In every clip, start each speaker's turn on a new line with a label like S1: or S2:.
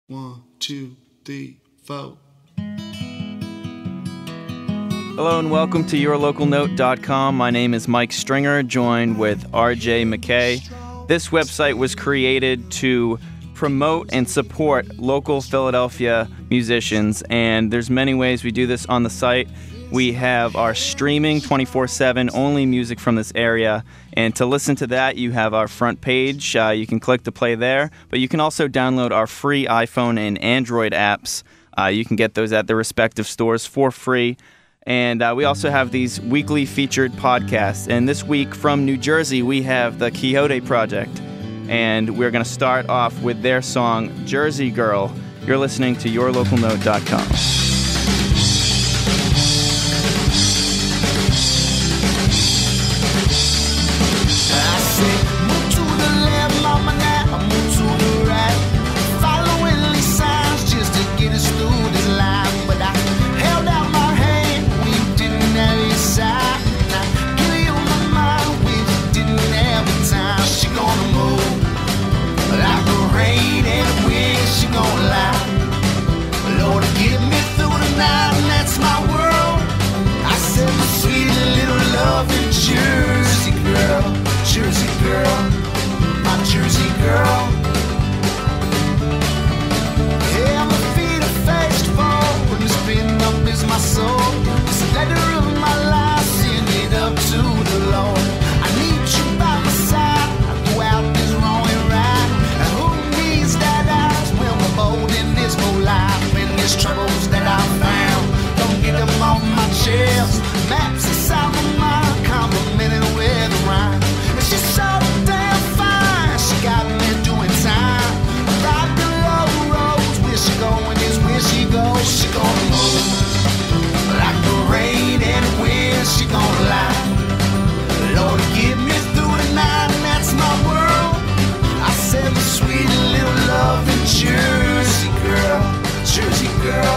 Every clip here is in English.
S1: 1, 2, 3, 4.
S2: Hello and welcome to yourlocalnote.com. My name is Mike Stringer, joined with RJ McKay. This website was created to promote and support local Philadelphia musicians, and there's many ways we do this on the site. We have our streaming 24/7, only music from this area, and to listen to that, you have our front page. You can click to play there, but you can also download our free iPhone and Android apps. You can get those at their respective stores for free. And we also have these weekly featured podcasts. And this week from New Jersey, we have the Quixote Project. And we're going to start off with their song, Jersey Girl. You're listening to yourlocalnote.com.
S3: Jersey girl, my Jersey girl. Yeah, my feet are faced forward, and spinning up is my soul. This letter of my life, send it up to the Lord. I need you by my side, I go out this wrong and right. And who needs that eyes when we're bold in this whole life? And there's troubles that I found, don't get them off my chest. Maps inside my mind, complimented with a rhyme. She's so damn fine, she got me doing time. Ride the low roads, where she going is where she goes. She gonna move like the rain and the wind, she gonna lie. Lord, get me through the night, and that's my world. I said, my sweet little loving Jersey girl, my Jersey girl.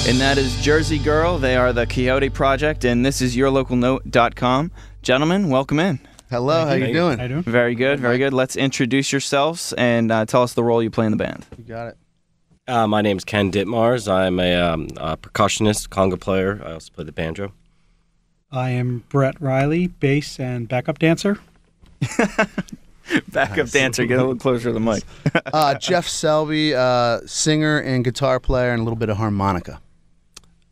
S2: And that is Jersey Girl. They are the Quixote Project, and this is yourlocalnote.com. Gentlemen, welcome in.
S1: Hello, how you doing?
S4: How you doing?
S2: Very good, very good. Let's introduce yourselves and tell us the role you play in the band.
S1: You got it.
S4: My name's Ken Ditmars. I'm a percussionist, conga player. I also play the banjo.
S5: I am Brett Riley, bass and backup dancer.
S2: Backup dancer, get a little closer to the mic.
S1: Jeff Selby, singer and guitar player, and a little bit of harmonica.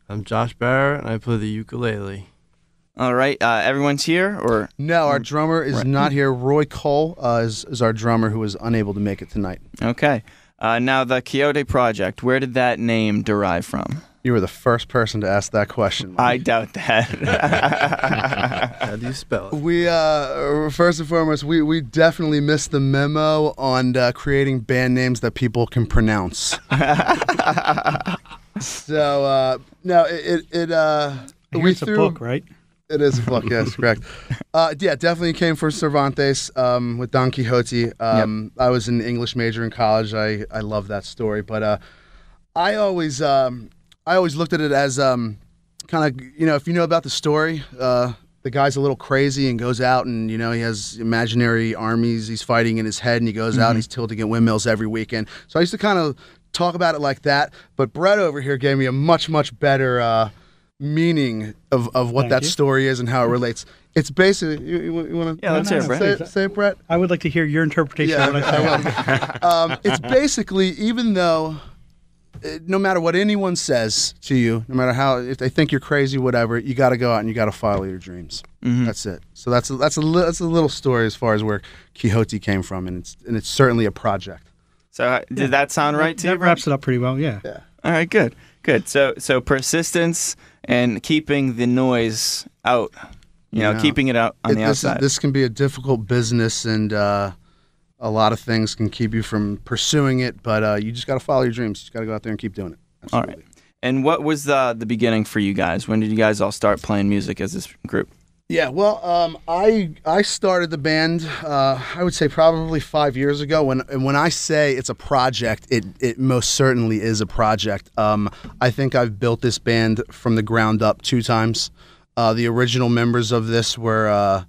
S6: I'm Josh Barrett, and I play the ukulele.
S2: All right, everyone's here, or
S1: No, our drummer is not here. Roy Cole is our drummer who was unable to make it tonight.
S2: okay. Now the Quixote Project. Where did that name derive from?
S1: You were the first person to ask that question.
S2: I doubt that.
S6: How do you spell it?
S1: We first and foremost, we definitely missed the memo on creating band names that people can pronounce. So no,
S5: It's a book, right?
S1: It is a book, yes, correct. Yeah, definitely came from Cervantes with Don Quixote. I was an English major in college. I love that story, but I always looked at it as kind of, if you know about the story, the guy's a little crazy and goes out and, he has imaginary armies he's fighting in his head, and he goes out and he's tilting at windmills every weekend. So I used to kind of talk about it like that, but Brett over here gave me a much, much better meaning of what that story is and how it relates. It's basically, you want to
S2: let's hear it, Brett.
S1: Say it, Brett?
S5: I would like to hear your interpretation of what I said.
S1: It's basically, even though, no matter what anyone says to you, no matter how, if they think you're crazy, whatever, you got to go out and you got to follow your dreams. That's it. So that's a little story as far as where Quixote came from, and it's certainly a project.
S2: So did that sound right to you?
S5: That wraps it up pretty well, yeah.
S2: All right, good. So persistence and keeping the noise out, keeping it out on the outside.
S1: This can be a difficult business, and a lot of things can keep you from pursuing it, but you just got to follow your dreams. You just got to go out there and keep doing it. Absolutely.
S2: All right. And what was the beginning for you guys? When did you guys all start playing music as this group?
S1: Yeah, well, I started the band, I would say probably 5 years ago. When I say it's a project, it most certainly is a project. I think I've built this band from the ground up 2 times. The original members of this were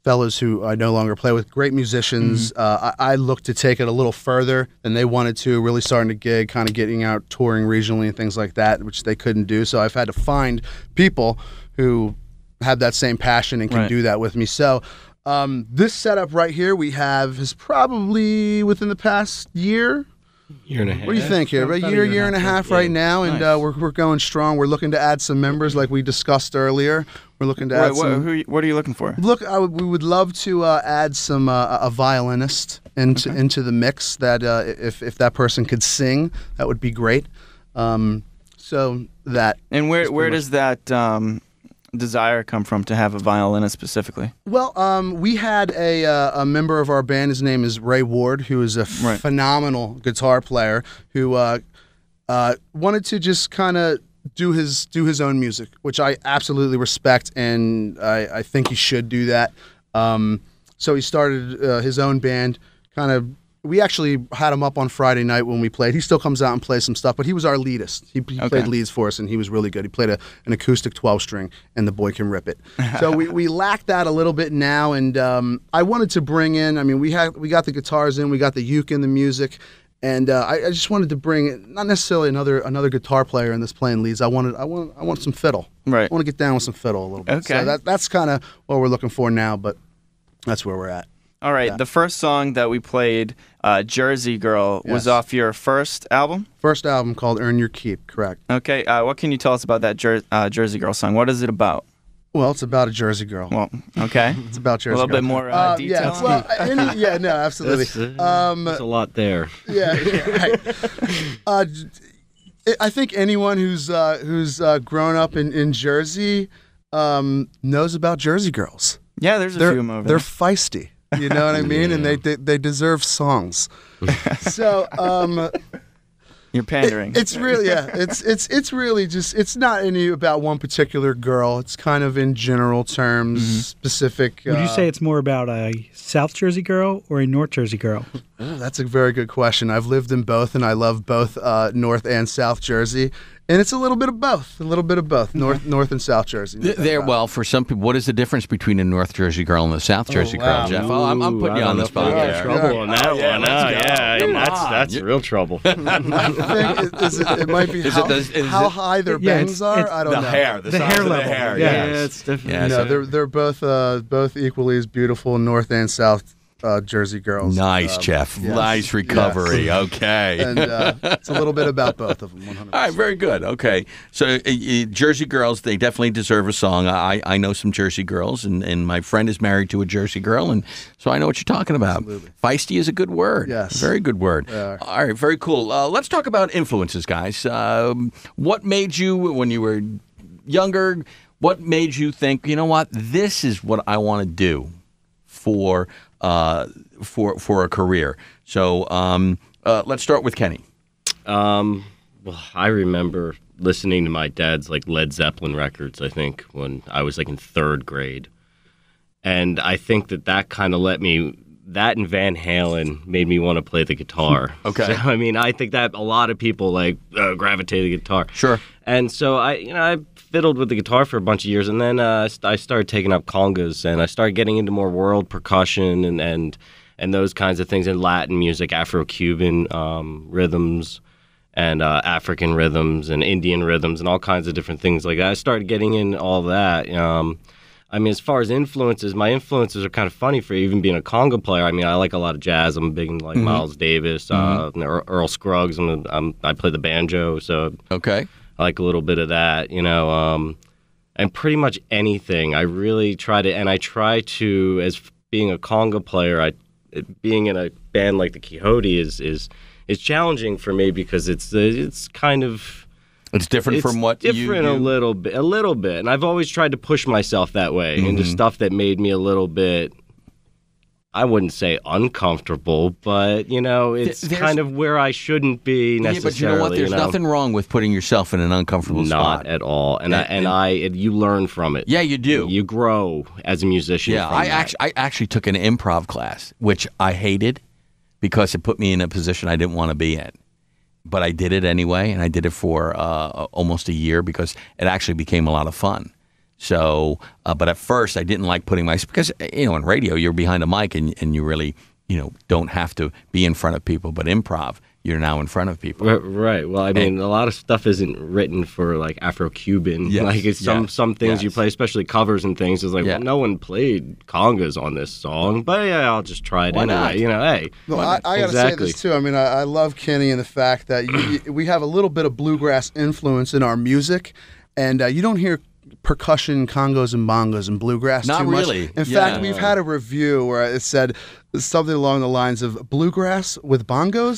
S1: fellows who I no longer play with, great musicians. I looked to take it a little further than they wanted to, really starting to gig, kind of getting out touring regionally and things like that, which they couldn't do. So I've had to find people who have that same passion and can do that with me. So this setup right here we have is probably within the past year
S4: and a half.
S1: What do you think here? About a year and a half right now, and we're going strong. We're looking to add some members like we discussed earlier. We're looking to add some...
S2: What are you looking for?
S1: Look, we would love to add some a violinist into the mix. That if that person could sing, that would be great. So that...
S2: And where does that... desire come from to have a violinist specifically?
S1: Well, we had a member of our band. His name is Ray Ward, who is a phenomenal guitar player who wanted to just kind of do his own music, which I absolutely respect, and I think he should do that. So he started his own band. We actually had him up on Friday night when we played. He still comes out and plays some stuff, but he was our leadist. He played leads for us, and he was really good. He played an acoustic 12-string, and the boy can rip it. So we lack that a little bit now, and I wanted to bring in, we got the guitars in, we got the uke in the music, and I just wanted to bring, not necessarily another guitar player in this playing leads. I want some fiddle.
S2: Right.
S1: I want to get down with some fiddle a little bit.
S2: Okay.
S1: So that's kind of what we're looking for now, but that's where we're at.
S2: All right, the first song that we played, Jersey Girl, was off your first album?
S1: First album called Earn Your Keep, correct.
S2: Okay, what can you tell us about that Jersey Girl song? What is it about?
S1: Well, it's about a Jersey girl.
S2: Well, okay.
S1: It's about Jersey
S2: girl. A little bit more detail.
S1: Yeah, well, no, absolutely.
S4: There's a lot there.
S1: Yeah, right. I think anyone who's grown up in Jersey knows about Jersey girls.
S2: Yeah, there's a few of them over there.
S1: They're feisty. You know what I mean? And they deserve songs. So
S2: you're pandering.
S1: It's really it's really just, it's not any about one particular girl. It's kind of in general terms, specific.
S5: Would you say it's more about a South Jersey girl or a North Jersey girl?
S1: Oh, that's a very good question. I've lived in both, and I love both North and South Jersey. And it's a little bit of both. North and South Jersey.
S7: Well, for some people, what is the difference between a North Jersey girl and a South Jersey girl, Jeff? I'm putting you on the spot there.
S4: Trouble on that one. That's real trouble.
S1: I think it might be how high their bangs are. I don't know.
S5: The hair level.
S7: Yeah,
S4: it's different.
S1: They're both equally as beautiful, North and South Jersey girls.
S7: Nice, Jeff.
S1: Yes.
S7: Nice recovery.
S1: Yes.
S7: Okay.
S1: And it's a little bit about both of them, 100%.
S7: All right, very good. Okay. So Jersey girls, they definitely deserve a song. I know some Jersey girls, and my friend is married to a Jersey girl, and so I know what you're talking about.
S1: Absolutely.
S7: Feisty is a good word.
S1: Yes.
S7: Very good word.
S1: Yeah.
S7: All right, very cool. Let's talk about influences, guys. What made you, when you were younger, what made you think, you know what, this is what I want to do for a career? So let's start with Kenny.
S4: Well, I remember listening to my dad's like Led Zeppelin records, I think, when I was like in 3rd grade. And I think that kind of that and Van Halen made me want to play the guitar.
S7: Okay.
S4: So, I mean, I think that a lot of people like gravitate to the guitar.
S7: Sure.
S4: And so I fiddled with the guitar for a bunch of years, and then I started taking up congas, and I started getting into more world percussion and those kinds of things, in Latin music, Afro-Cuban rhythms, and African rhythms, and Indian rhythms, and all kinds of different things like that. I started getting in all that. I mean, as far as influences, my influences are kind of funny for even being a conga player. I mean, I like a lot of jazz. I'm big into like Miles Davis, Earl Scruggs. I play the banjo, so
S7: Okay.
S4: I like a little bit of that, and pretty much anything. I really try to, as being a conga player, being in a band like the Quixote is challenging for me because it's kind of...
S7: It's different from what you
S4: different a little bit. And I've always tried to push myself that way into stuff that made me a little bit, I wouldn't say uncomfortable, but, it's kind of where I shouldn't be necessarily.
S7: Yeah, but you know what? There's nothing wrong with putting yourself in an uncomfortable spot.
S4: Not at all. And you learn from it.
S7: Yeah, you do.
S4: You grow as a musician.
S7: Yeah, I actually took an improv class, which I hated because it put me in a position I didn't want to be in. But I did it anyway, and I did it for almost a year because it actually became a lot of fun. So, but at first I didn't like putting because in radio you're behind a mic and you really don't have to be in front of people. But improv, you're now in front of people.
S4: Right. Well, I mean, a lot of stuff isn't written for like Afro-Cuban.
S7: Yes,
S4: like it's some things you play, especially covers and things. It's like, well, no one played congas on this song, but yeah, I'll just try it anyway. Hey.
S1: No, I got to say this too. I mean, I love Kenny and the fact that we have a little bit of bluegrass influence in our music, and you don't hear percussion, congos, and bongos and bluegrass
S7: Not
S1: too much.
S7: really.
S1: In fact, we've had a review where it said something along the lines of bluegrass with bongos? ?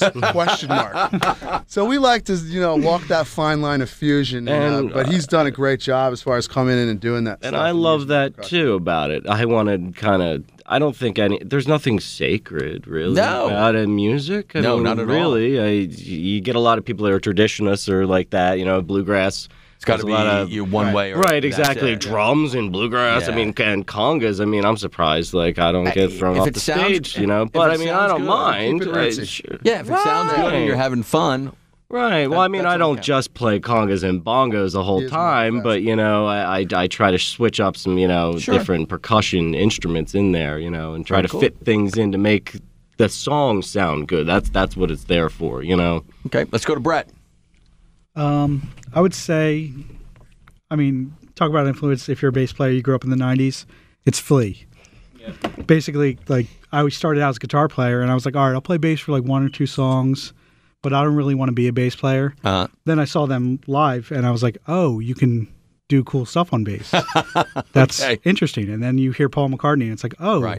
S1: So we like to, walk that fine line of fusion, but he's done a great job as far as coming in and doing that.
S4: And I love that too about it. I want to I don't think there's nothing sacred really about music. I mean,
S7: not at all.
S4: Really. You get a lot of people that are traditionalists or like that, bluegrass.
S7: It's got to be one way.
S4: Right, exactly. Drums and bluegrass.
S7: Yeah.
S4: I mean, and congas. I mean, I'm surprised. Like, I don't get thrown off the stage, But I mean, I don't mind.
S7: Yeah, if it sounds good and you're having fun.
S4: Right. Well, I mean, I don't just play congas and bongos the whole time, but I try to switch up some different percussion instruments in there, and try to fit things in to make the song sound good. That's what it's there for,
S7: Okay, let's go to Brett.
S5: I would say, talk about influence. If you're a bass player, you grew up in the 90s, it's Flea. Yeah. Basically, like, I always started out as a guitar player, and I was like, all right, I'll play bass for like 1 or 2 songs, but I don't really want to be a bass player. Then I saw them live, and I was like, oh, you can do cool stuff on bass. That's interesting. And then you hear Paul McCartney, and it's like, oh,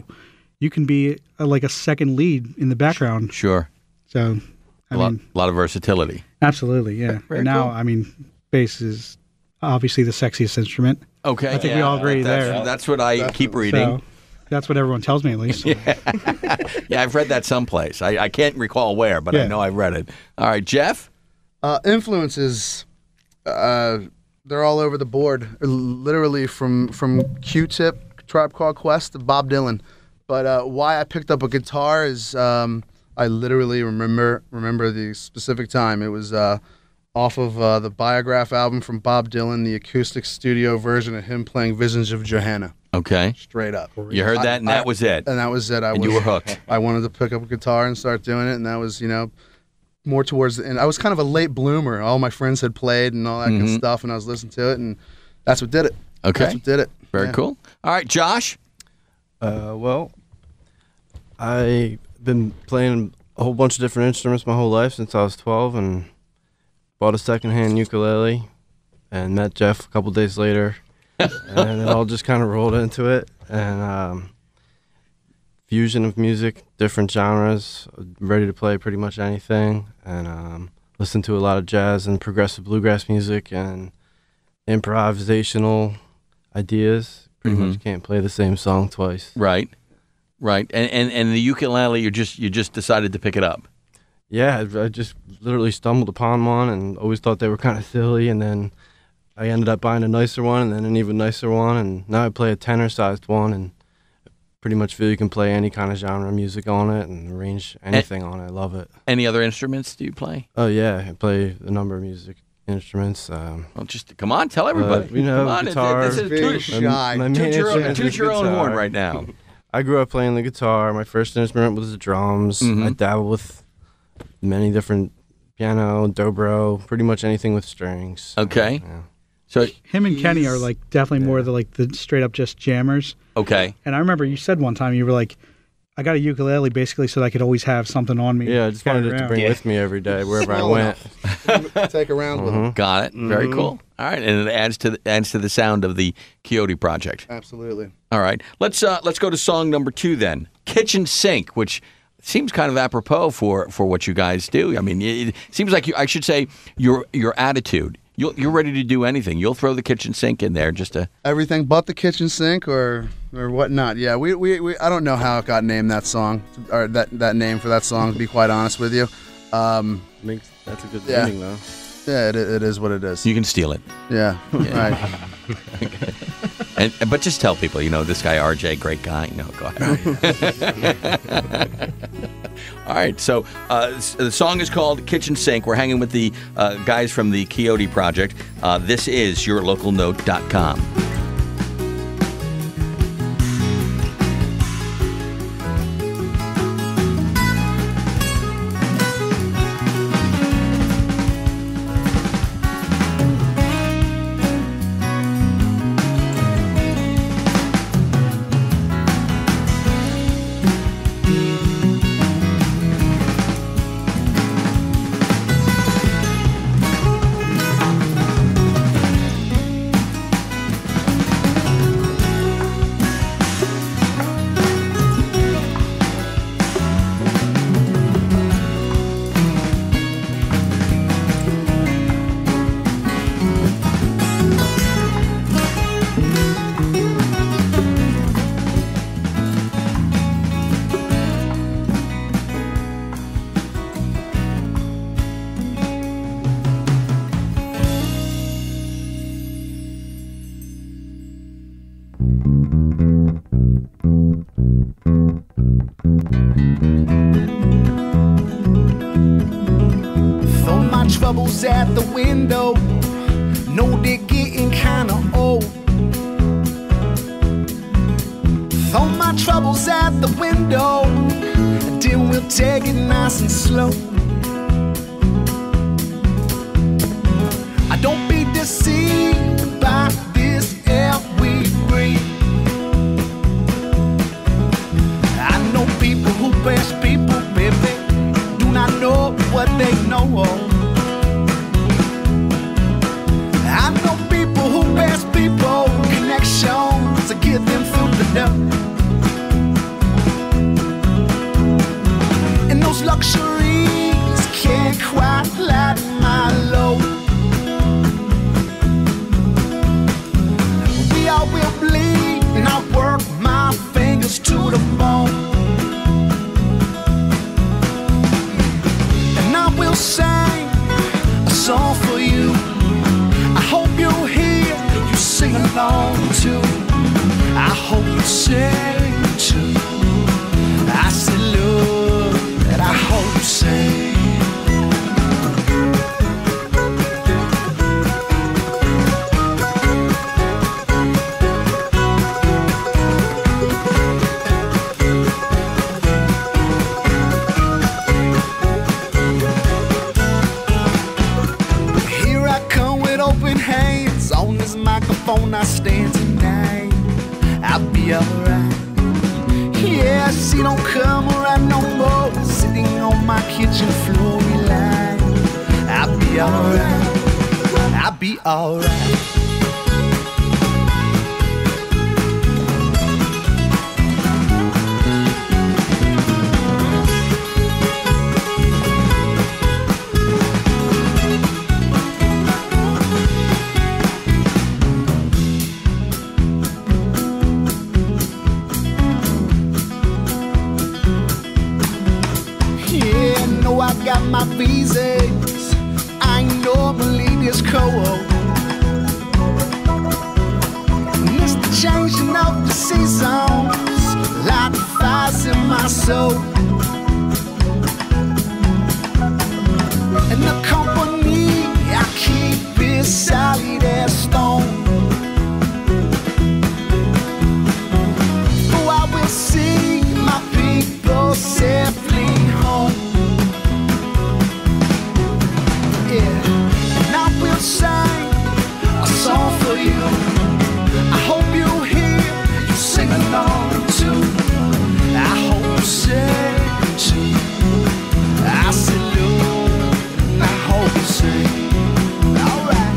S5: you can be like a second lead in the background.
S7: Sure.
S5: So,
S7: a lot of versatility.
S5: Absolutely, yeah. And now, bass is obviously the sexiest instrument.
S7: Okay.
S5: I think we all agree there.
S7: That's what I keep reading.
S5: So, that's what everyone tells me, at least.
S7: Yeah, I've read that someplace. I can't recall where, but I know I've read it. All right, Jeff?
S1: Influences, they're all over the board, literally from Q-Tip, Tribe Called Quest, to Bob Dylan. But why I picked up a guitar is I literally remember the specific time. It was off of the Biograph album from Bob Dylan, the acoustic studio version of him playing Visions of Johanna.
S7: Okay.
S1: Straight up.
S7: You heard that, and that was it.
S1: And that was it.
S7: You were hooked.
S1: I wanted to pick up a guitar and start doing it, and that was, more towards the end. I was kind of a late bloomer. All my friends had played and all that good stuff, and I was listening to it, and that's what did it.
S7: Okay.
S1: That's what did it.
S7: Very cool. All right, Josh?
S6: Well, I've been playing a whole bunch of different instruments my whole life since I was 12, and bought a secondhand ukulele and met Jeff a couple days later, and it all just kind of rolled into it. And fusion of music, different genres, ready to play pretty much anything, and listen to a lot of jazz and progressive bluegrass music and improvisational ideas. Pretty much can't play the same song twice.
S7: Right. And the ukulele, you just decided to pick it up.
S6: Yeah, I just literally stumbled upon one and always thought they were kind of silly, and then I ended up buying a nicer one and then an even nicer one, and now I play a tenor-sized one and pretty much feel you can play any kind of genre of music on it and arrange anything on it. I love it.
S7: Any other instruments do you play?
S6: Oh, yeah, I play a number of music instruments.
S7: Well, just come on, tell everybody.
S6: Come
S7: on,
S6: guitar.
S7: This is
S1: shy.
S7: toot your own horn right now.
S6: I grew up playing the guitar. My first instrument was the drums. I dabbled with many different piano, dobro, pretty much anything with strings.
S7: Okay.
S6: Yeah.
S7: So
S5: him and Kenny are like definitely more the straight up just jammers.
S7: Okay.
S5: And I remember you said one time you were like, I got a ukulele basically so that I could always have something on me.
S6: Yeah, I just wanted it to bring with me every day wherever I went.
S1: Take around with them.
S7: Got it. Very cool. All right, and it adds to the sound of the Quixote Project.
S1: Absolutely.
S7: All right, let's go to song number 2 then. Kitchen Sink, which seems kind of apropos for what you guys do. I mean, it seems like I should say your attitude. You're ready to do anything. You'll throw the kitchen sink in there just to
S1: everything but the kitchen sink or whatnot. Yeah, we I don't know how it got named that song or that name for that song. To be quite honest with you,
S6: That's a good naming though.
S1: Yeah, it is what it is.
S7: You can steal it.
S1: Yeah. Right.
S7: But just tell people, this guy RJ, great guy. No, go ahead. All right, so the song is called Kitchen Sink. We're hanging with the guys from the Quixote Project. This is yourlocalnote.com.
S3: Throw my troubles at the window. No, they're getting kinda old. Throw my troubles at the window, and then we'll take it nice and slow. I don't be deceived by this air we breathe. I know people who bash people, baby, do not know what they know. I know people who bash people, connections to get them through the door. And those luxuries can't quite lighten my load. I will bleed and I work my fingers to the bone. And I will sing a song for you. I hope you'll hear, you sing along too. I hope you sing too. I said, look, that I hope you this microphone I stand tonight. I'll be alright. Yeah, she don't come around no more. Sitting on my kitchen floor, relying. I'll be alright. I'll be alright. I got my visas. I ain't normally this cold. It's the changing of the seasons. Light the fires in my soul. And the company I keep is solid as stone. Oh, I will see my people safely home. And I will sing a song for you. I hope you hear you sing along too. I hope you sing too. I salute. I hope you sing. All right.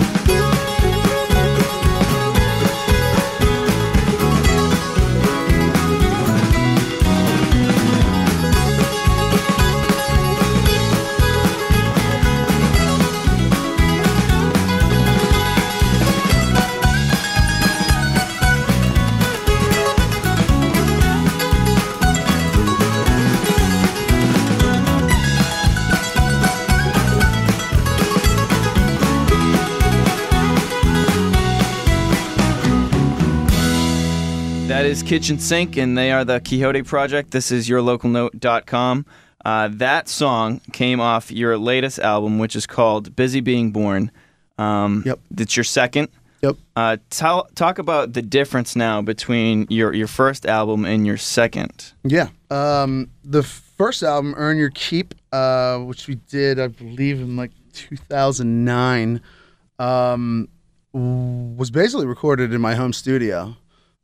S2: That is Kitchen Sink, and they are the Quixote Project. This is yourlocalnote.com. That song came off your latest album, which is called Busy Being Born.
S1: Yep.
S2: It's your second.
S1: Yep.
S2: Talk about the difference now between your first album and your second.
S1: Yeah. The first album, Earn Your Keep, which we did, I believe, in like 2009, was basically recorded in my home studio.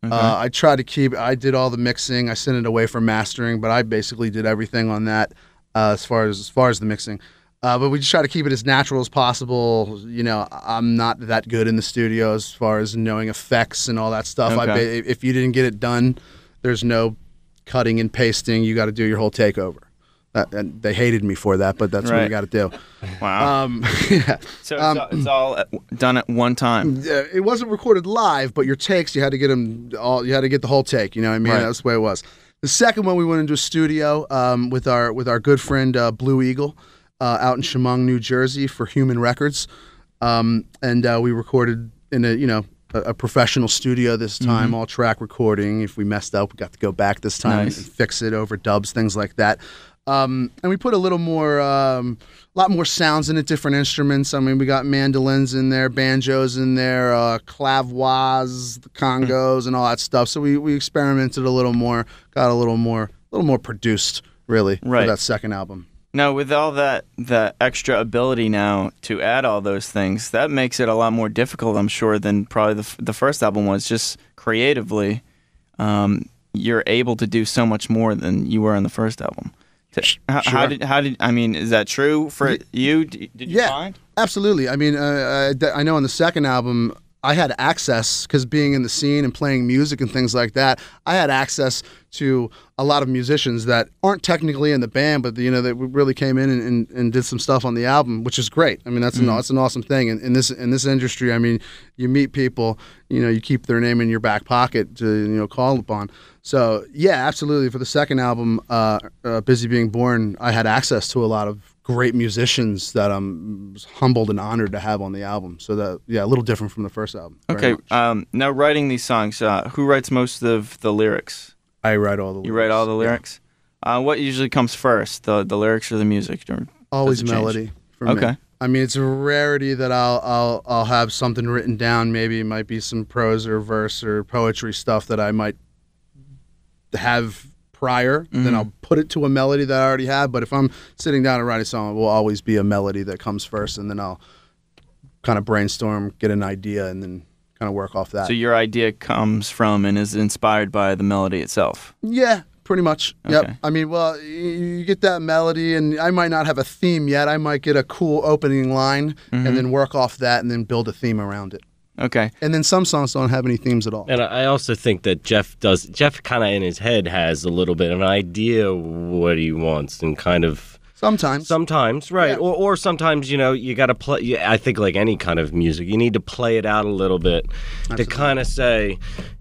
S1: Okay. I tried to keep. I did all the mixing. I sent it away for mastering, but I basically did everything on that as far as the mixing. But we just try to keep it as natural as possible. You know, I'm not that good in the studio as far as knowing effects and all that stuff.
S2: Okay.
S1: If you didn't get it done, there's no cutting and pasting. You got to do your whole takeover. And they hated me for that, but that's what you got to do.
S2: Wow.
S1: Yeah.
S2: So it's all done at one time.
S1: It wasn't recorded live, but your takes, you had to get them all. You had to get the whole take. You know what I mean?
S2: Right.
S1: That's the way it was. The second one, we went into a studio with our good friend Blue Eagle out in Chemung, New Jersey, for Human Records, and we recorded in a professional studio this time, all track recording. If we messed up, we got to go back this time and fix it, overdubs, things like that. And we put a lot more sounds in it, different instruments. I mean, we got mandolins in there, banjos in there, clavois, the congos, and all that stuff. So we experimented a little more, got a little more produced, really, for that second album.
S2: Now, with all the extra ability now to add all those things, that makes it a lot more difficult, I'm sure, than probably the first album was. Just creatively, you're able to do so much more than you were on the first album. How did I mean, is that true for you? Did you find?
S1: Absolutely. I mean, I know on the second album, I had access, because being in the scene and playing music and things like that, I had access to a lot of musicians that aren't technically in the band, but they really came in and did some stuff on the album, which is great. I mean, that's an awesome thing. In this industry, I mean, you meet people, you keep their name in your back pocket to call upon. So yeah, absolutely. For the second album, Busy Being Born, I had access to a lot of great musicians that I'm humbled and honored to have on the album. So that, a little different from the first album.
S2: Okay. Now, writing these songs, who writes most of the lyrics?
S1: I write all the lyrics.
S2: You write all the lyrics? Yeah. What usually comes first, the lyrics or the music? Or
S1: always melody for me.
S2: Okay.
S1: I mean, it's a rarity that I'll have something written down. Maybe it might be some prose or verse or poetry stuff that I might have prior, then I'll put it to a melody that I already have. But if I'm sitting down and writing a song, it will always be a melody that comes first, and then I'll kind of brainstorm, get an idea, and then kind of work off that.
S2: So your idea comes from and is inspired by the melody itself.
S1: Yeah, pretty much.
S2: Okay.
S1: Yep. I mean, well, you get that melody, and I might not have a theme yet. I might get a cool opening line and then work off that and then build a theme around it.
S2: Okay.
S1: And then some songs don't have any themes at all.
S4: And I also think that Jeff kind of in his head has a little bit of an idea what he wants and kind of. Sometimes, right.
S1: Yeah.
S4: Or sometimes, you got to play. I think like any kind of music, you need to play it out a little bit to kind of say,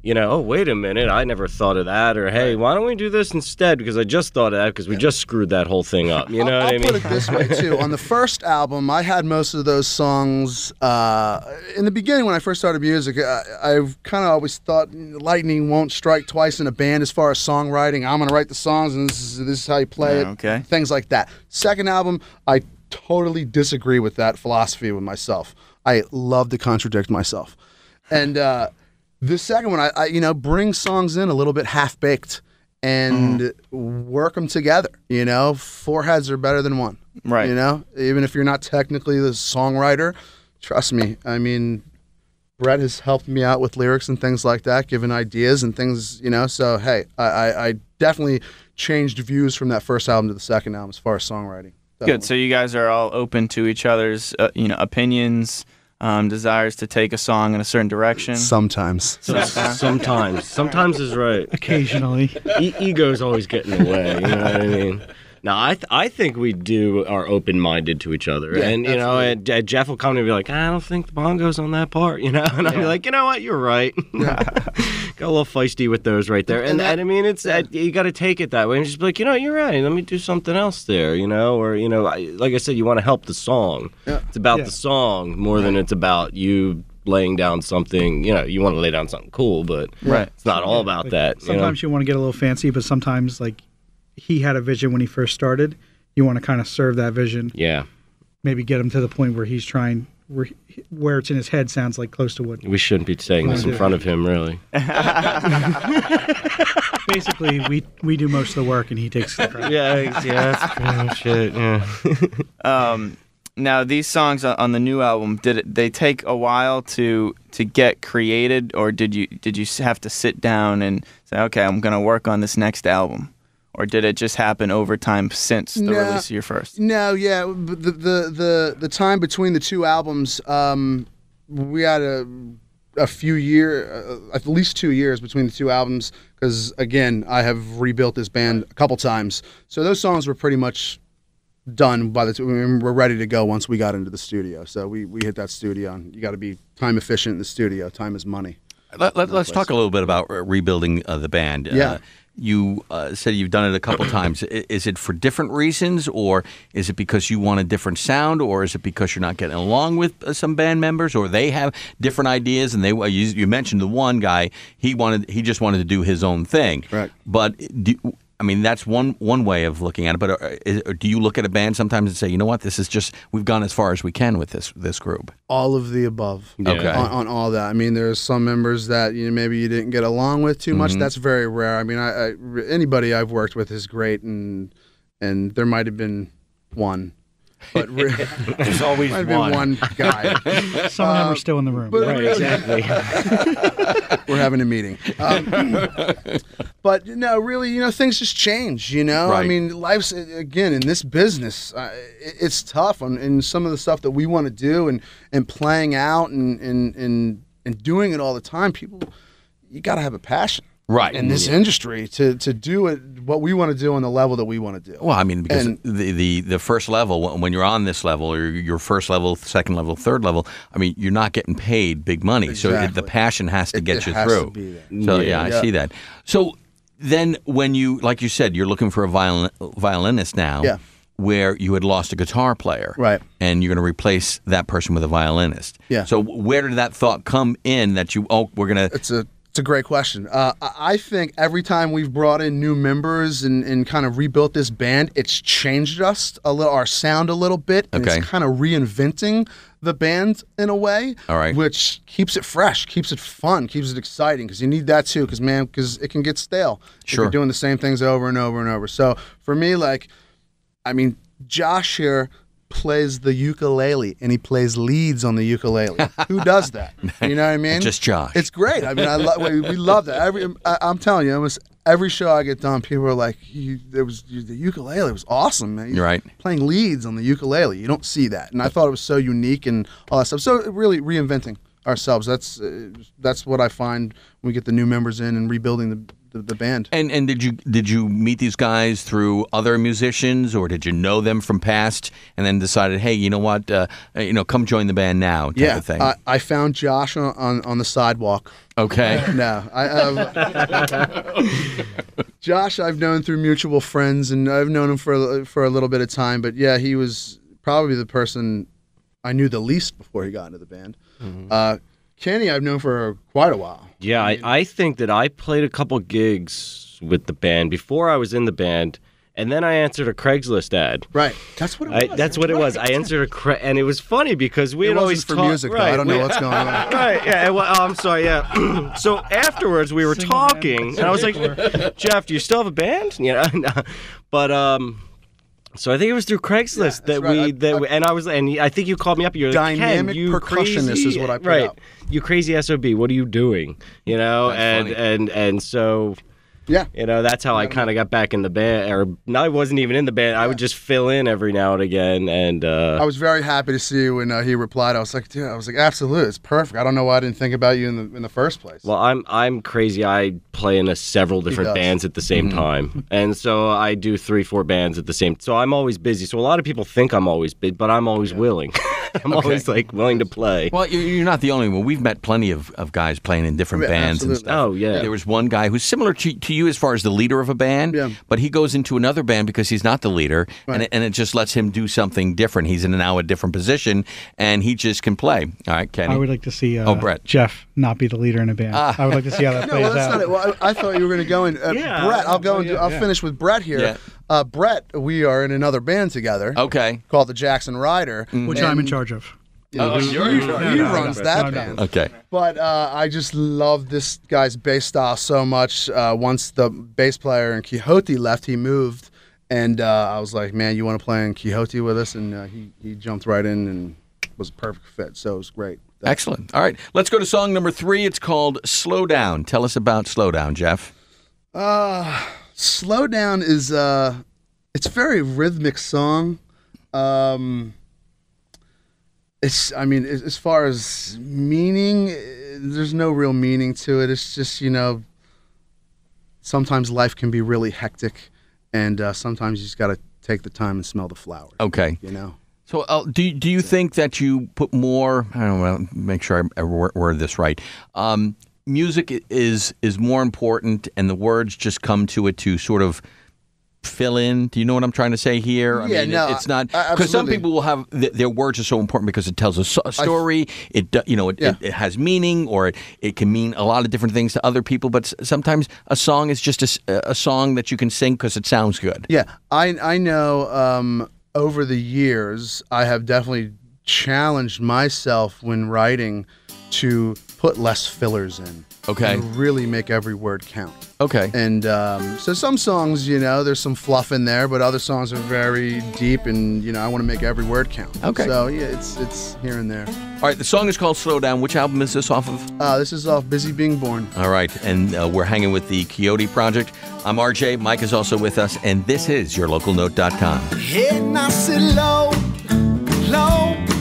S4: oh, wait a minute, I never thought of that. Or, hey, why don't we do this instead? Because I just thought of that because we just screwed that whole thing up. You know what I mean?
S1: I'll put it this way, too. On the first album, I had most of those songs. In the beginning, when I first started music, I've kind of always thought lightning won't strike twice in a band as far as songwriting. I'm going to write the songs, and this is how you play it.
S2: Okay.
S1: Things like that. Second album, I totally disagree with that philosophy with myself. I love to contradict myself. And the second one, I bring songs in a little bit half-baked and work them together. Four heads are better than one.
S2: Right.
S1: Even if you're not technically the songwriter, trust me. I mean, Brett has helped me out with lyrics and things like that, given ideas and things, So, hey, I definitely changed views from that first album to the second album as far as songwriting. Definitely.
S2: Good. So you guys are all open to each other's, opinions, desires to take a song in a certain direction.
S1: Sometimes.
S4: Sometimes is right.
S5: Occasionally.
S4: Ego's always getting in the way. You know what I mean? No, I think we are open-minded to each other, and and Jeff will come to me and be like, I don't think the bongo's on that part, and I'll be like, you know what, you're right. Got a little feisty with those right there, and I mean, it's you got to take it that way, and just be like, you're right. Let me do something else there, or like I said, you want to help the song. Yeah. It's about the song more than it's about you laying down something. You want to lay down something cool, but it's not all about that.
S5: Sometimes you want to get a little fancy, but sometimes like. He had a vision when he first started. You want to kind of serve that vision. Yeah. Maybe get him to the point where he's trying, where it's in his head sounds like close to what.
S4: We shouldn't be saying this in front of him, really.
S5: Basically, we do most of the work and he takes the credit.
S4: Yeah, that's pretty much it. Yeah.
S2: Now, these songs on the new album, did they take a while to get created, or did you have to sit down and say, okay, I'm going to work on this next album? Or did it just happen over time since the release of your first?
S1: No, yeah. The time between the two albums, we had a few years, at least 2 years between the two albums, because, again, I have rebuilt this band a couple times. So those songs were pretty much done by the time we're ready to go once we got into the studio. So we hit that studio, and you got to be time efficient in the studio. Time is money.
S7: Let's talk a little bit about rebuilding the band.
S1: Yeah.
S7: You said you've done it a couple times. Is it for different reasons, or is it because you want a different sound, or is it because you're not getting along with some band members, or they have different ideas? And you mentioned the one guy, he just wanted to do his own thing.
S1: Right.
S7: But that's one way of looking at it. But do you look at a band sometimes and say, you know what, this is just, we've gone as far as we can with this group?
S1: All of the above.
S7: Yeah. Okay.
S1: On all that. I mean, there's some members that maybe you didn't get along with too much. That's very rare. I mean, anybody I've worked with is great, and there might have been one. But
S7: there's always
S1: might have been one guy.
S5: Some of them are still in the room.
S4: Right, exactly.
S1: We're having a meeting. But no, really, things just change.
S7: Right.
S1: I mean, life's, again, in this business, it's tough. And some of the stuff that we want to do and playing out and doing it all the time, you got to have a passion.
S7: Right.
S1: In this industry to do it what we want to do on the level that we want to do.
S7: Well, I mean, because the first level, when you're on this level, or your first level, second level, third level, I mean, you're not getting paid big money.
S1: Exactly.
S7: So the passion has to get you
S1: has
S7: through.
S1: To be there.
S7: So I see that. So then when you, like you said, you're looking for a violinist now.
S1: Yeah.
S7: Where you had lost a guitar player.
S1: Right.
S7: And you're going to replace that person with a violinist.
S1: Yeah.
S7: So where did that thought come in that we're going to...
S1: It's a great question. I think every time we've brought in new members and kind of rebuilt this band, it's changed us a little, our sound a little bit, and it's kind of reinventing the band in a way.
S7: All right.
S1: Which keeps it fresh, keeps it fun, keeps it exciting, because you need that too, because it can get stale if you're doing the same things over and over and over. So for me, Josh here plays the ukulele and he plays leads on the ukulele. Who does that? You know what I mean?
S7: Just Josh.
S1: It's great. I mean, we love that. I'm telling you, almost every show I get done, people are like, the ukulele was awesome, man.
S7: You're right.
S1: Playing leads on the ukulele. You don't see that. And I thought it was so unique and all that stuff. So really reinventing ourselves. That's what I find when we get the new members in and rebuilding the band.
S7: And did you meet these guys through other musicians, or did you know them from past and then decided, hey, you know what, come join the band now type of thing?
S1: I found Josh on the sidewalk.
S7: Okay.
S1: No, Josh I've known through mutual friends, and I've known him for a little bit of time. But yeah, he was probably the person I knew the least before he got into the band. Mm-hmm. Kenny I've known for quite a while.
S4: Yeah, I think that I played a couple gigs with the band before I was in the band, and then I answered a Craigslist ad.
S1: Right, that's what it was.
S4: That's what it was. I answered and it was funny because we had always
S1: for music. Right, though. I don't know what's going on.
S4: Right, yeah. Well, I'm sorry. Yeah. So afterwards we were talking, and I was like, Jeff, do you still have a band? But so I think it was through Craigslist and I think you called me up. You're like,
S1: dynamic
S4: Ken, you
S1: percussionist
S4: crazy,
S1: is what I put
S4: right?
S1: out.
S4: You crazy SOB. What are you doing? And so.
S1: Yeah.
S4: That's how I kind of got back in the band. Or no, I wasn't even in the band. I would just fill in every now and again. And
S1: I was very happy to see when he replied. I was like, dude, absolutely, it's perfect. I don't know why I didn't think about you in the first place.
S4: Well, I'm crazy. I play in several different bands at the same time. And so I do 3-4 bands at the same time. So I'm always busy. So a lot of people think I'm always busy, but I'm always willing. I'm always willing to play.
S7: Well, you're not the only one. We've met plenty of guys playing in different bands and stuff.
S4: Oh, yeah.
S7: There was one guy who's similar to you as far as the leader of a band, but he goes into another band because he's not the leader, and it just lets him do something different. He's in now a different position, and he just can play. All right, Kenny?
S5: I would like to see
S7: Brett.
S5: Jeff not be the leader in a band. I would like to see how that plays
S1: that's
S5: out.
S1: not it. Well, I thought you were going to go in. Brett, I'll finish with Brett here.
S7: Yeah.
S1: Brett, we are in another band together.
S7: Okay.
S1: Called the Jackson Rider.
S5: Which I'm in charge of.
S1: He runs that band.
S7: Okay.
S1: But I just love this guy's bass style so much. Once the bass player in Quixote left, he moved. And I was like, man, you want to play in Quixote with us? And he jumped right in and was a perfect fit. So it was great.
S7: Excellent. All right. Let's go to song number 3. It's called Slow Down. Tell us about Slow Down, Jeff.
S1: Slow Down is it's a very rhythmic song. As far as meaning, there's no real meaning to it. It's just, sometimes life can be really hectic, and sometimes you just got to take the time and smell the flowers.
S7: Okay. So do you think that you put more, I don't want to make sure I word this right, music is more important and the words just come to it to sort of fill in? Do you know what I'm trying to say here? It's not, because some people will have their words are so important because it tells a story. It has meaning, or it can mean a lot of different things to other people. But sometimes a song is just a song that you can sing because it sounds good.
S1: Yeah, I know. Over the years, I have definitely challenged myself when writing to put less fillers in.
S7: Okay.
S1: And really make every word count.
S7: Okay.
S1: And so some songs, there's some fluff in there, but other songs are very deep, and I want to make every word count.
S7: Okay.
S1: So yeah, it's here and there.
S7: All right. The song is called Slow Down. Which album is this off of?
S1: This is off Busy Being Born.
S7: All right. And we're hanging with the Quixote Project. I'm RJ. Mike is also with us, and this is yourlocalnote.com.
S3: Hey, now sit low,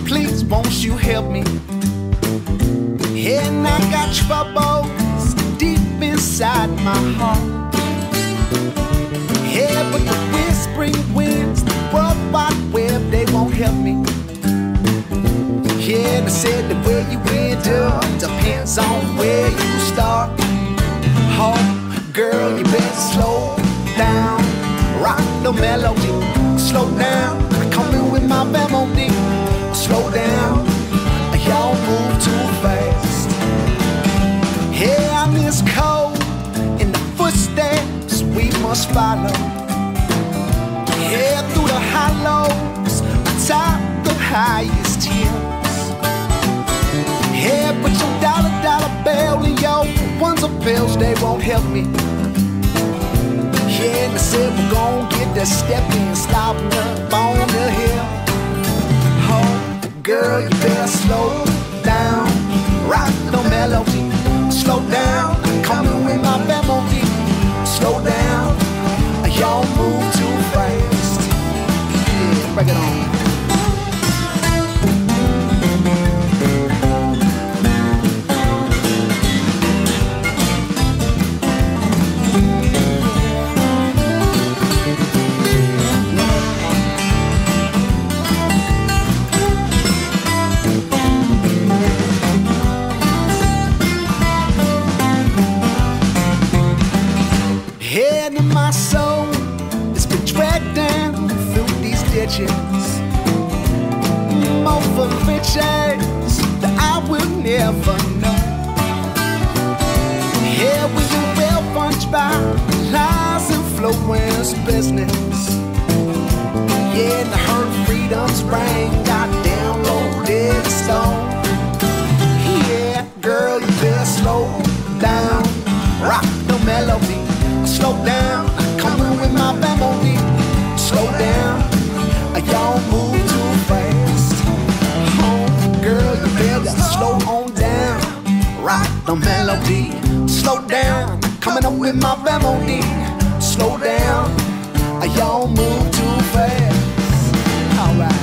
S3: please won't you help me? And I got troubles deep inside my heart. Yeah, but the whispering winds, the World Wide Web, they won't help me. Yeah, they said the way you end up depends on where you start. Oh, girl, you better slow down. Rock the melody, slow down. Come in with my melody, slow down. Y'all move too fast. Yeah, I'm this cold in the footsteps we must follow. Yeah, through the hollows, atop the highest hills. Yeah, but your dollar bill and your ones of bills, they won't help me. Yeah, they said we're gon' get that step in, stopping up on the hill. girl, you better slow down. Rock the melody, slow down. Coming with my memory, slow down. Y'all move too fast. Yeah, break it on. Head in my soul, it's been dragged down through these ditches. More for riches that I will never know. Here we you well punched by lies and influence business. Yeah, the hurt freedom's ring got downloaded in stone. Yeah, girl, you better slow down, rock the melody. Slow down, coming with my memory. Slow down, y'all move too fast. Oh, girl, you better slow on down. Rock the melody. Slow down, coming up with my memory. Slow down, y'all move too fast. Alright.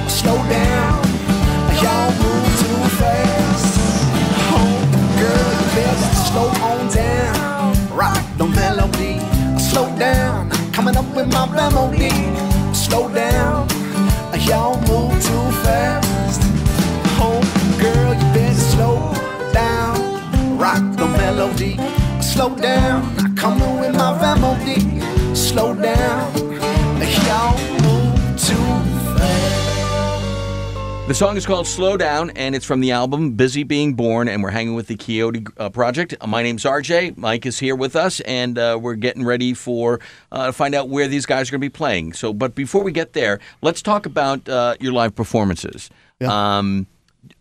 S3: Slow down, y'all move too fast. Oh, girl, you better slow on down. Rock the melody. Slow down, coming up with my memory. Slow down, y'all move too fast. Oh, girl, you better slow down. Rock the melody. Slow down, coming with my memory. Slow down, y'all move too fast.
S7: The song is called Slow Down, and it's from the album Busy Being Born, and we're hanging with the Quixote Project. My name's RJ. Mike is here with us, and we're getting ready for find out where these guys are going to be playing. So, but before we get there, let's talk about your live performances.
S1: Yeah.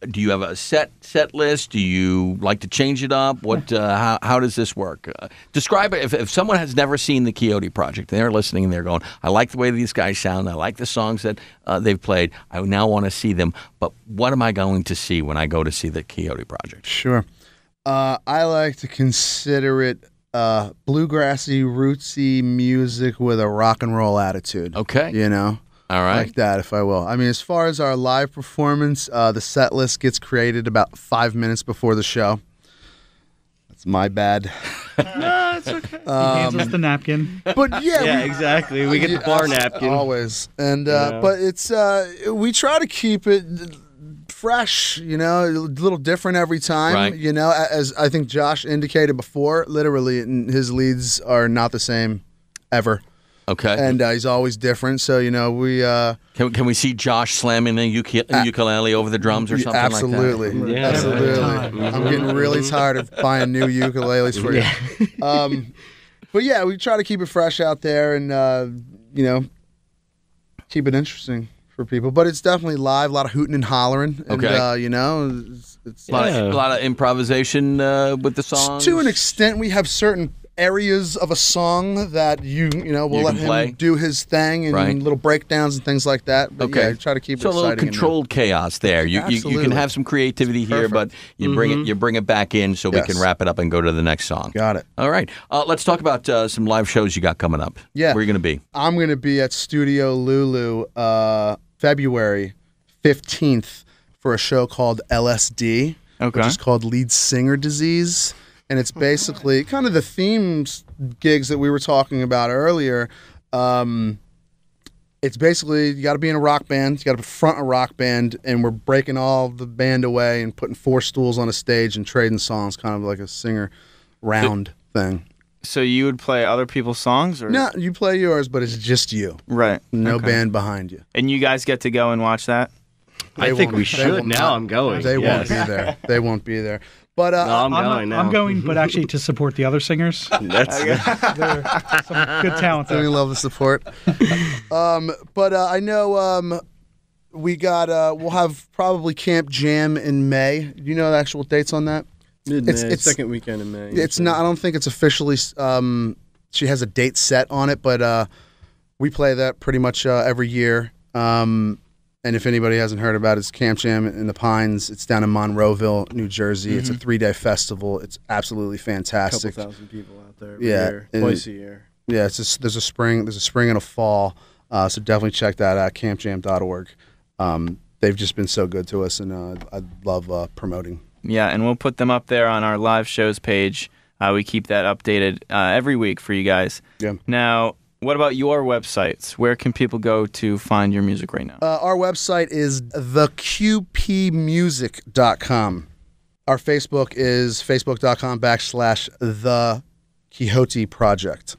S7: Do you have a set list? Do you like to change it up? What? How does this work? Describe it. If someone has never seen the Quixote Project, they're listening and they're going, I like the way these guys sound. I like the songs that they've played. I now want to see them. But what am I going to see when I go to see the Quixote Project?
S1: Sure. I like to consider it bluegrassy, rootsy music with a rock and roll attitude.
S7: Okay.
S1: You know?
S7: All right.
S1: Like that, if I will. I mean, as far as our live performance, the set list gets created about 5 minutes before the show. That's my bad.
S5: No, it's okay. He hands us the napkin.
S1: But yeah,
S4: Yeah, exactly. We get the bar napkin.
S1: always. And
S4: Yeah.
S1: but it's we try to keep it fresh, you know, a little different every time.
S7: Right.
S1: You know, as I think Josh indicated before, literally his leads are not the same ever.
S7: Okay.
S1: And he's always different. So, you know, we
S7: Can we see Josh slamming a ukulele over the drums or something
S1: absolutely.
S7: like that?
S4: Yeah.
S1: Absolutely. I'm getting really tired of buying new ukuleles for you. But yeah, we try to keep it fresh out there and you know, keep it interesting for people. But it's definitely live, a lot of hooting and hollering. And
S7: Okay.
S1: you know, it's
S7: A lot of improvisation with the songs.
S1: to an extent we have certain areas of a song that you know we'll
S7: You
S1: let
S7: can
S1: him
S7: play.
S1: do his thing and
S7: Right.
S1: little breakdowns and things like that. But
S7: Okay.
S1: yeah, try to keep
S7: So
S1: it
S7: a little
S1: exciting.
S7: controlled chaos there. You can
S1: Absolutely.
S7: have some creativity here, but you bring it back in so we
S1: Yes.
S7: can wrap it up and go to the next song.
S1: Got it.
S7: All right. Let's talk about some live shows you got coming up.
S1: Yeah.
S7: Where are you going to be?
S1: I'm going to be at Studio Lulu February 15th for a show called LSD, which is called Lead Singer Disease. And it's basically kind of the themes gigs that we were talking about earlier. It's basically you got to be in a rock band, you got to front a rock band, and we're breaking all the band away and putting 4 stools on a stage and trading songs, kind of like a singer round thing.
S2: So you would play other people's songs, or
S1: No, you play yours, but it's just you.
S2: right?
S1: No
S2: Okay.
S1: band behind you.
S2: And you guys get to go and watch that.
S4: I
S1: They
S4: think
S1: won't-
S4: we
S1: they
S4: should.
S1: will
S4: Now
S1: not-
S4: I'm going.
S1: They
S4: Yes.
S1: won't be there. They won't be there. But
S4: No, I'm going now.
S5: I'm going, but actually to support the other singers.
S4: That's
S5: There's some good talent
S1: we
S5: there.
S1: love the support. But I know we got. We'll have probably Camp Jam in May. Do you know the actual dates on that?
S6: Mid-May,
S1: It's-
S6: second weekend in May.
S1: It's not. I don't think it's officially. She has a date set on it, but we play that pretty much every year. And if anybody hasn't heard about it, it's Camp Jam in the Pines. It's down in Monroeville, New Jersey. It's a 3-day festival. It's absolutely
S6: Couple
S1: fantastic.
S6: thousand people out there every
S1: Yeah,
S6: year,
S1: and-
S6: twice a year.
S1: Yeah, it's just, there's a spring and a fall. So definitely check that out. campjam.org. They've just been so good to us, and I love promoting.
S2: Yeah, and we'll put them up there on our live shows page. We keep that updated every week for you guys.
S1: Yeah.
S2: Now, what about your websites? Where can people go to find your music right now?
S1: Our website is theqpmusic.com. Our Facebook is facebook.com/the Quixote Project.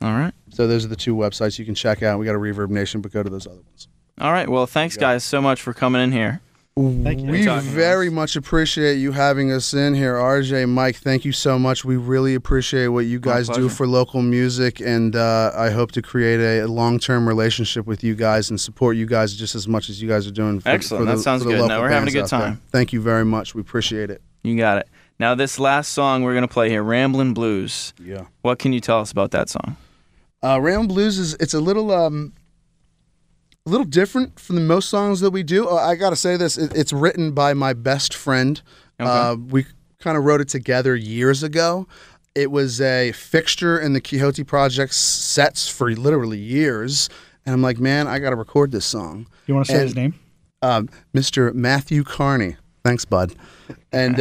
S2: All right.
S1: So those are the two websites you can check out. We got a Reverb Nation, but go to those other ones.
S2: All right. Well, thanks, guys, so much for coming in here.
S5: Thank you.
S1: We
S2: talking to
S1: very
S2: us.
S1: much appreciate you having us in here. RJ, Mike, thank you so much. We really appreciate what you guys do
S2: pleasure.
S1: for local music, and I hope to create a long-term relationship with you guys and support you guys just as much as you guys are doing.
S2: Excellent. That sounds good. No, we're having a good time.
S1: Thank you very much. We appreciate it.
S2: You got it. Now, this last song we're going to play here, Ramblin' Blues.
S1: Yeah.
S2: What can you tell us about that song?
S1: Ramblin' Blues it's a little different from the most songs that we do. I gotta say this: it's written by my best friend.
S2: Okay.
S1: We kind of wrote it together years ago. It was a fixture in the Quixote Project sets for literally years, and I'm like, man, I gotta record this song.
S5: You want to say
S1: And-
S5: his name?
S1: Mr. Matthew Carney. Thanks, bud. And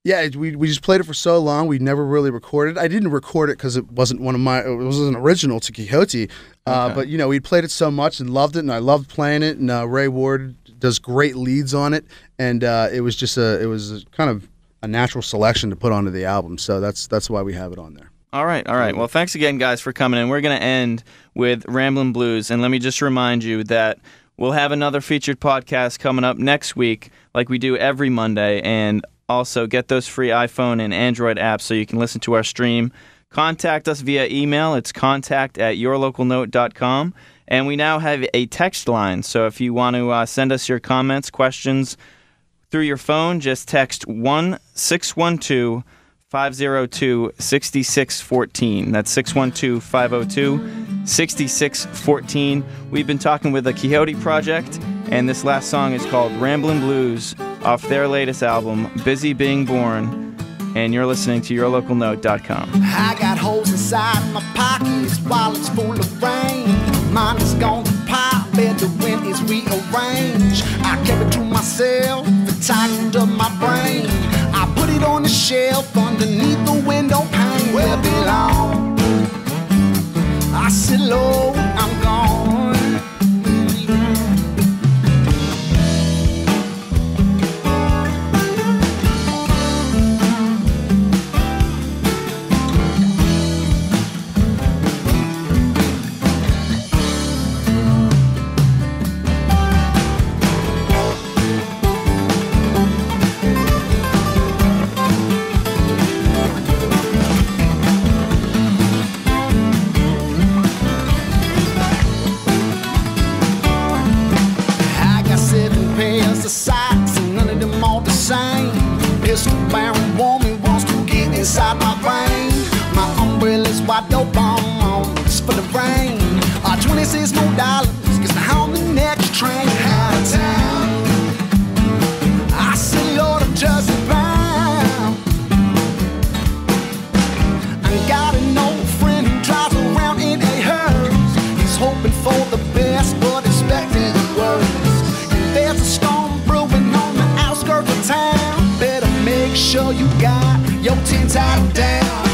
S1: yeah, we just played it for so long. We never really recorded. I didn't record it because it wasn't it wasn't original to Quixote. But we played it so much and loved it, and I loved playing it. And Ray Ward does great leads on it, and it was just kind of a natural selection to put onto the album. So that's why we have it on there.
S2: All right. Well, thanks again, guys, for coming in. We're going to end with Ramblin' Blues, and let me just remind you that we'll have another featured podcast coming up next week, like we do every Monday, and also get those free iPhone and Android apps so you can listen to our stream. Contact us via email. It's contact@yourlocalnote.com. And we now have a text line, so if you want to send us your comments, questions through your phone, just text 1-612-502-6614. That's 612-502-6614. We've been talking with the Quixote Project, and this last song is called Ramblin' Blues off their latest album, Busy Being Born. And you're listening to yourlocalnote.com.
S3: I got holes inside my pockets, wallets full of rain. Mine is gone to pop, better when it's rearranged. I kept it to myself, it tightened up my brain. I put it on the shelf underneath the window pane where it belongs. I sit low, I'm gone. I got 7 pairs of socks and none of them all the same. Pistol bearing woman wants to get inside my brain. My umbrella's wide open, it's for the rain. 26 more dollars, cause now on the next train out of town. I said, Lord, I'm just bound. I got an old friend who drives around in a hearse. He's hoping for the best, but expecting the worst. And there's a storm brewing on the outskirts of town. Better make sure you got your tin tied down.